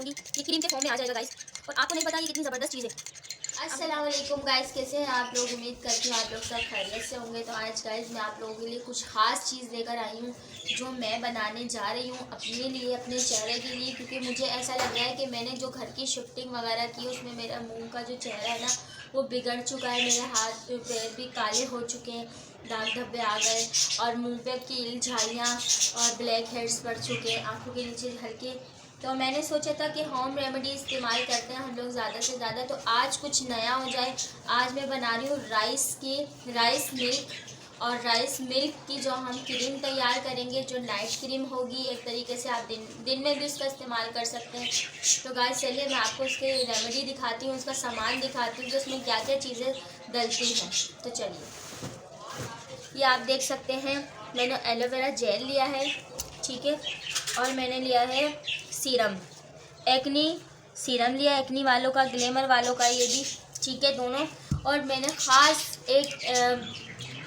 करूँगी। ये क्रीम के फॉर्म में आ जाएगा गाइस, और आपको नहीं पता ये कितनी ज़बरदस्त चीज़ है। अस्सलाम वालेकुम गाइस, कैसे हैं आप लोग? उम्मीद करती हूँ आप लोग सब खैरियत से होंगे। तो आज गाइस मैं आप लोगों के लिए कुछ ख़ास चीज़ लेकर आई हूँ जो मैं बनाने जा रही हूँ अपने लिए, अपने चेहरे के लिए, क्योंकि मुझे ऐसा लग रहा है कि मैंने जो घर की शिफ्टिंग वगैरह की उसमें मेरा मुंह का जो चेहरा है ना वो बिगड़ चुका है। मेरे हाथ पैर भी काले हो चुके हैं, दाग धब्बे आ गए और मुंह पे कील झाइयाँ और ब्लैक हेड्स पड़ चुके हैं, आँखों के नीचे हल्के। तो मैंने सोचा था कि होम रेमेडी इस्तेमाल करते हैं हम लोग ज़्यादा से ज़्यादा, तो आज कुछ नया हो जाए। आज मैं बना रही हूँ राइस मिल्क, और राइस मिल्क की जो हम क्रीम तैयार करेंगे, जो नाइट क्रीम होगी, एक तरीके से आप दिन में भी उसका इस्तेमाल कर सकते हैं। तो गाइस चलिए मैं आपको उसके रेमेडी दिखाती हूँ, उसका सामान दिखाती हूँ कि उसमें क्या क्या चीज़ें डलती हैं। तो चलिए, ये आप देख सकते हैं मैंने एलोवेरा जेल लिया है, ठीक है, और मैंने लिया है सीरम, एक्नी सीरम लिया, एक्नी वालों का, ग्लैमर वालों का, ये भी ठीक है दोनों। और मैंने ख़ास एक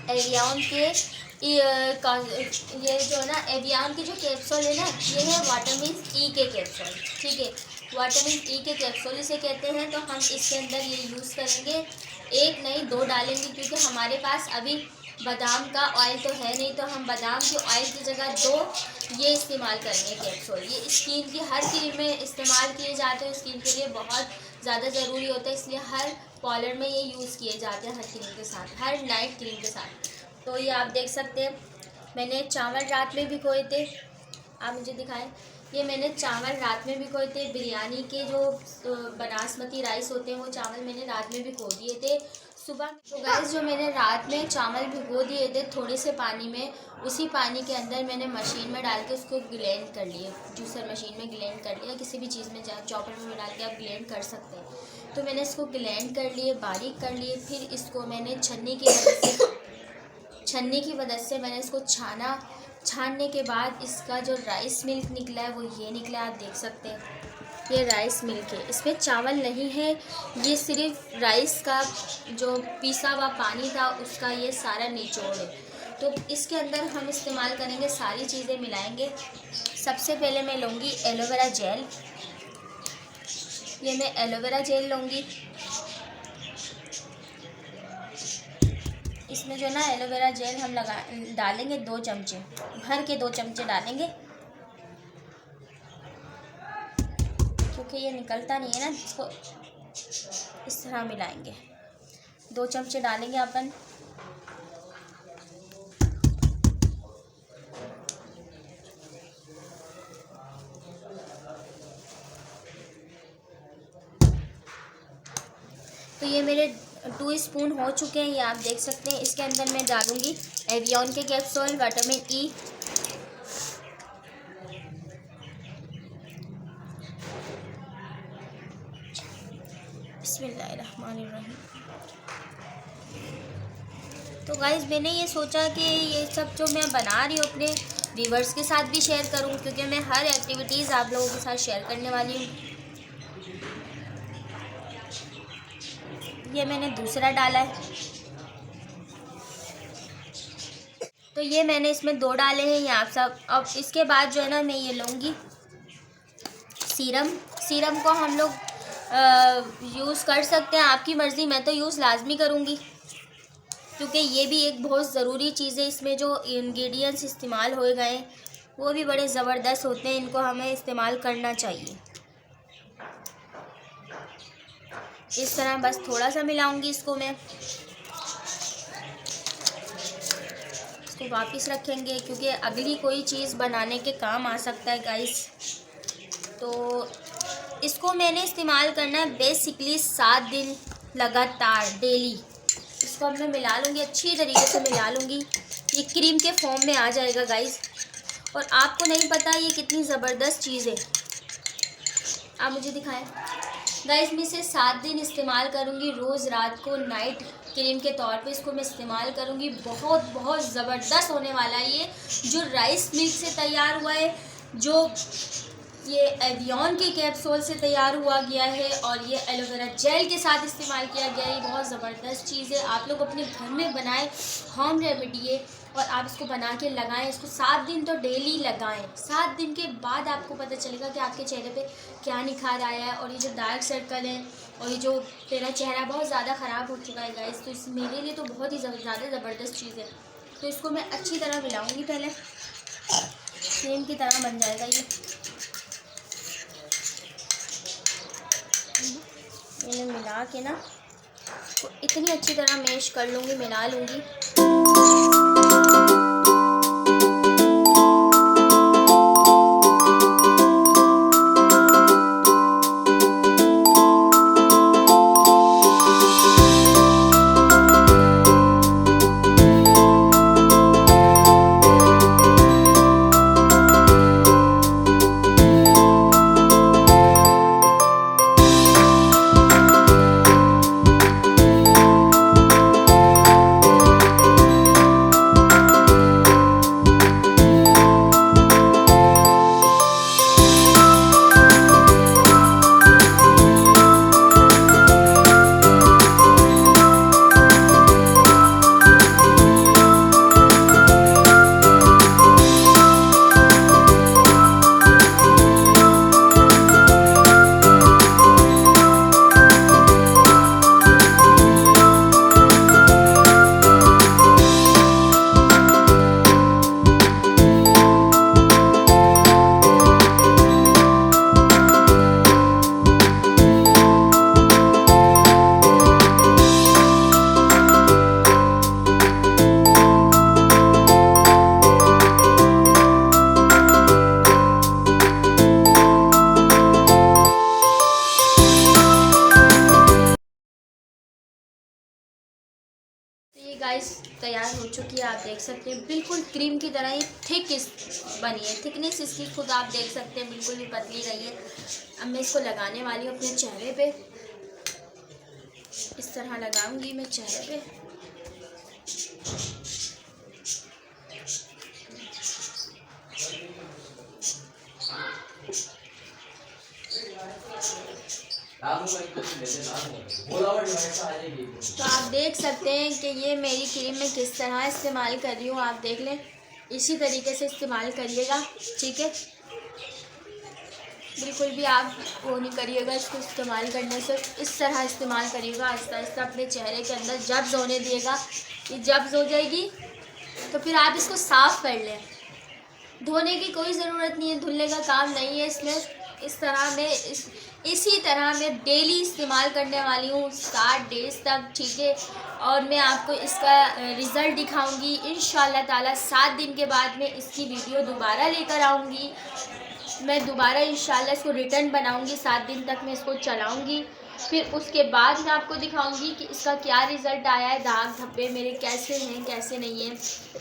एवियन के ये जो ना एवियन के जो कैप्सूल है ना, ये है विटामिन ई के कैप्सूल, ठीक है, विटामिन ई के कैप्सूल इसे कहते हैं। तो हम इसके अंदर ये यूज़ करेंगे, एक नहीं दो डालेंगे, क्योंकि हमारे पास अभी बादाम का ऑयल तो है नहीं, तो हम बादाम के ऑयल की जगह दो ये इस्तेमाल करेंगे कैप्सूल। ये स्किन की हर क्रीम में इस्तेमाल किए जाते हैं, स्किन के लिए बहुत ज़्यादा ज़रूरी होता है, इसलिए हर पार्लर में ये यूज़ किए जाते हैं, हर क्रीम के साथ, हर नाइट क्रीम के साथ। तो ये आप देख सकते हैं मैंने चावल रात में भिगोए थे, आप मुझे दिखाएं, ये मैंने चावल रात में भिगोए थे। बिरयानी के जो बासमती राइस होते हैं वो चावल मैंने रात में भिगो दिए थे सुबह। तो गाइस जो मैंने रात में चावल भिगो दिए थे थोड़े से पानी में, उसी पानी के अंदर मैंने मशीन में डाल के उसको ग्लेंड कर लिए, जूसर मशीन में ग्लेंड कर लिया, किसी भी चीज़ में चॉपर में डाल के आप ग्लेंड कर सकते हैं। तो मैंने इसको ग्लेंड कर लिए, बारीक कर लिए, फिर इसको मैंने छन्नी की मदद से मैंने इसको छाना। छानने के बाद इसका जो राइस मिल्क निकला है वो ये निकला, आप देख सकते हैं ये राइस मिल्क है, इसमें चावल नहीं है, ये सिर्फ राइस का जो पिसा हुआ पानी था उसका ये सारा निचोड़ है। तो इसके अंदर हम इस्तेमाल करेंगे, सारी चीज़ें मिलाएंगे। सबसे पहले मैं लूँगी एलोवेरा जेल, ये मैं एलोवेरा जेल लूँगी। इसमें जो ना एलोवेरा जेल हम डालेंगे 2 चमचे, भर के 2 चमचे डालेंगे, क्योंकि ये निकलता नहीं है ना, इसको इस तरह मिलाएंगे। 2 चमचे डालेंगे अपन। तो ये मेरे 2 स्पून हो चुके हैं, ये आप देख सकते हैं। इसके अंदर मैं डालूँगी एवियन के कैप्सूल, विटामिन ई, बिस्मिल्लाहिर्रहमानिर्रहीम। तो गाइस मैंने ये सोचा कि ये सब जो मैं बना रही हूँ अपने व्यूवर्स के साथ भी शेयर करूँ, क्योंकि मैं हर एक्टिविटीज़ आप लोगों के साथ शेयर करने वाली हूँ। ये मैंने दूसरा डाला है, तो ये मैंने इसमें 2 डाले हैं, ये आप सब। अब इसके बाद जो है ना मैं ये लूँगी सीरम को हम लोग यूज़ कर सकते हैं, आपकी मर्ज़ी, मैं तो यूज़ लाजमी करूँगी, क्योंकि ये भी एक बहुत ज़रूरी चीज़ है। इसमें जो इंग्रेडिएंट्स इस्तेमाल हो गए वो भी बड़े ज़बरदस्त होते हैं, इनको हमें इस्तेमाल करना चाहिए। इस तरह बस थोड़ा सा मिलाऊंगी इसको मैं, इसको वापस रखेंगे क्योंकि अगली कोई चीज़ बनाने के काम आ सकता है गाइस। तो इसको मैंने इस्तेमाल करना है बेसिकली 7 दिन लगातार, डेली। इसको अब मैं मिला लूँगी, अच्छी तरीके से मिला लूँगी, ये क्रीम के फॉर्म में आ जाएगा गाइस। और आपको नहीं पता ये कितनी ज़बरदस्त चीज़ है, आप मुझे दिखाएं गाइस। मैं इसे 7 दिन इस्तेमाल करूँगी, रोज़ रात को नाइट क्रीम के तौर पे इसको मैं इस्तेमाल करूँगी। बहुत बहुत ज़बरदस्त होने वाला है ये, जो राइस मिल्क से तैयार हुआ है, जो ये एवियन के कैप्सूल से तैयार हुआ गया है, और ये एलोवेरा जेल के साथ इस्तेमाल किया गया है। ये बहुत ज़बरदस्त चीज़ है, आप लोग अपने घर में बनाएं, होम रेमेडी है। और आप इसको बना के लगाएं। इसको 7 दिन तो डेली लगाएं। 7 दिन के बाद आपको पता चलेगा कि आपके चेहरे पे क्या निखार आया है। और ये जो डार्क सर्कल है और ये जो मेरा चेहरा बहुत ज़्यादा ख़राब हो चुका है गाइस, तो इस मेरे लिए तो बहुत ही ज़्यादा ज़बरदस्त चीज़ है। तो इसको मैं अच्छी तरह मिलाऊंगी, पहले क्रीम की तरह बन जाएगा ये। मैंने मिला के ना तो इतनी अच्छी तरह मैश कर लूँगी, मिला लूँगी। ये गाइस तैयार हो चुकी है, आप देख सकते हैं बिल्कुल क्रीम की तरह ही थिक बनी है। थिकनेस इसकी खुद आप देख सकते हैं, बिल्कुल भी पतली नहीं है। अब मैं इसको लगाने वाली हूँ अपने चेहरे पे। इस तरह लगाऊंगी मैं चेहरे पे। तो आप देख सकते हैं कि ये मेरी क्रीम मैं किस तरह इस्तेमाल कर रही हूँ, आप देख लें। इसी तरीके से इस्तेमाल करिएगा, ठीक है। बिल्कुल भी आप वो नहीं करिएगा इसको इस्तेमाल करने से, इस तरह इस्तेमाल करिएगा आहिस्ता आहिस्ता अपने चेहरे के अंदर। जब्स होने दिएगा, ये जब्स हो जाएगी तो फिर आप इसको साफ़ कर लें। धोने की कोई ज़रूरत नहीं है, धुलने का काम नहीं है इसमें। इस तरह मैं इसी तरह मैं डेली इस्तेमाल करने वाली हूँ 60 डेज़ तक, ठीक है। और मैं आपको इसका रिज़ल्ट दिखाऊंगी इंशाल्लाह ताला। 7 दिन के बाद मैं इसकी वीडियो दोबारा लेकर आऊँगी। मैं दोबारा इंशाल्लाह इसको रिटर्न बनाऊँगी। 7 दिन तक मैं इसको चलाऊँगी, फिर उसके बाद मैं आपको दिखाऊंगी कि इसका क्या रिज़ल्ट आया है, दाग धब्बे मेरे कैसे हैं कैसे नहीं हैं।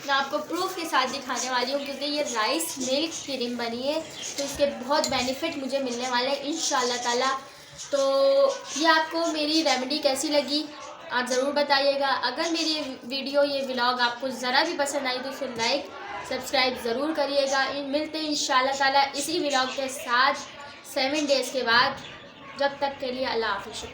मैं आपको प्रूफ के साथ दिखाने वाली हूँ, क्योंकि ये राइस मिल्क क्रीम बनी है तो इसके बहुत बेनिफिट मुझे मिलने वाले हैं इंशाल्लाह ताला। तो ये आपको मेरी रेमेडी कैसी लगी आप ज़रूर बताइएगा। अगर मेरी वीडियो ये व्लॉग आपको ज़रा भी पसंद आई तो इसे लाइक सब्सक्राइब ज़रूर करिएगा। मिलते हैं इंशाल्लाह ताला इसी व्लॉग के साथ 7 डेज़ के बाद। जब तक के लिए अल्लाह हाफ़िज़।